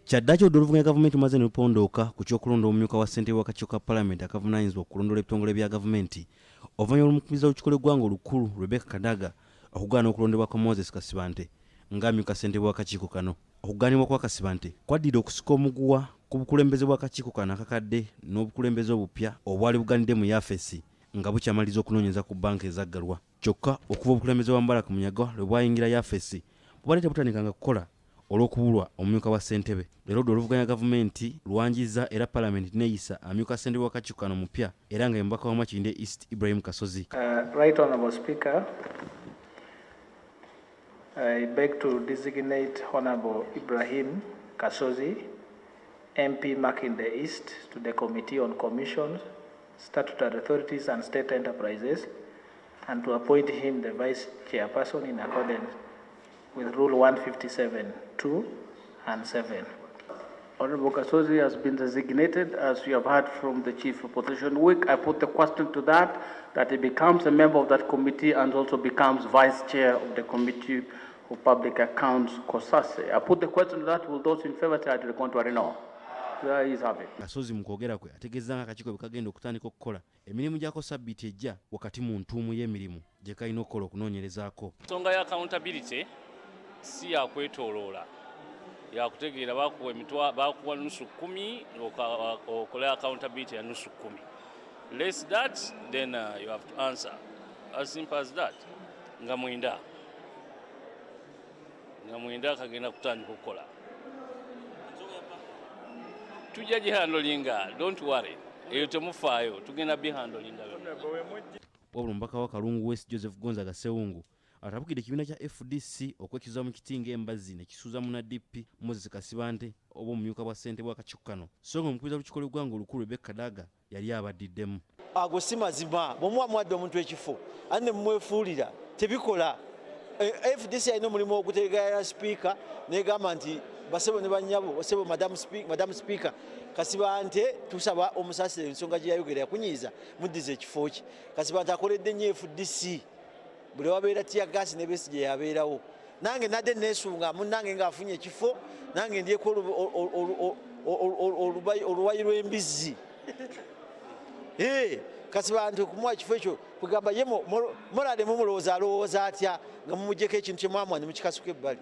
Kyaddaaki oluvuganya gavumenti maze nelupondoka ku ky'okulonda omumyuka wa ssentebe w'akakiiko ka Paalamenti akavunaanyizibwa okulondola ebitongole bya gavumenti oluvannyuma lw'omukumiza w'olukiiko lw'eggwanga olukulu Rebecca Kadaga okugaana okulondebwa kwa Moses Kasibante ng'amyuka ssentebe w'akakiiko kano. Okugaanibwa kwa Kasibante kwaddidde okusika omuguwa ku bukulembeze bw'akakiiko kano akakadde n'obukulembeze obupya obwali buganidde mu yafesi nga bukyamaliza okunoonyeza ku bbanka ezaggalwa. Kyokka okuva obukulembeze bwa Mubarak Munyaga lwe bwayingira yafesi bubadde tebutandikanga kukola olw'okubulwa omumyuka wa ssentebe. Leero oluvuganya gavumenti lwanjiza era Paalamenti neeyisa amyuka ssentebe w'akakiiko kano mupya era nga mubaka wa Makindye East Ibrahim Kasozi. Right Honourable Speaker, I beg to designate Honourable Ibrahim Kasozi, MP Makindye East, to the Committee on Commissions, Statutory Authorities and State Enterprises, and to appoint him the Vice Chairperson in accordance with Rule 157(2) and 7. Honorable Kasozi has been designated, as you have heard from the Chief Opposition Whip. I put the question to that he becomes a member of that committee and also becomes Vice Chair of the Committee of Public Accounts, COSASE. I put the question to that. Will those in favor say to the contrary? No. There is have it. Kasozi mu kwogera kwe ategeeza nga akakiiko bwe kagenda okutandika okukola emirimu gyako sabbiiti ejja wakati mu ntuumu y'emirimu gye kalina okukola okunoonyerezaako. Ensonga ya accountability si yakwetooloola yakutegeera bakuwa nusu 10 okola accountability ya nusu 10. Less that then you have to answer. As simple as that. Nga mwenda kagenda kutandika okukola. Tujja gihandolinga, don't worry. Eyo temufaayo, tugenda bihandolinga. Wabula omubaka wa Kalungu West Joseph Gonzaga Sewungu atabukidde ekibiina kya FDC okwekiza mu kiti ng'embazzi ne kisuuza mu DP Moses Kasibante oba omumyuka bwa ssentebe w'akakiiko kano, so nga omukubiza w'olukiiko lw'eggwanga olukulu Rebecca Kadaga yali abaddiddemu. Ago si mazima bw'omwadde omuntu ekifo ate ne mwefuulira tebikola. FDC alina omulimu ogutegeera sipiika negamba nti basebo ne bannyabo basebo Madam Speaker Kasibante tusaba omusasire ensonga gye yayogera yakunyiiza muddize ekifo kye. Kasibante akoledde nnyo FDC buli wabeera tia gas ne besi gye yabeerawo. Nange nadde neesunga munnange ng'afunye ekifo nange ndyeko oluwayi lw'embizzi. Kasibante okumuwa ekifo ekyo kugamba ye morale mumulowooza alowooza atya nga mumugyeko ekintu kye mwamwa ne mukikasuka ebbali.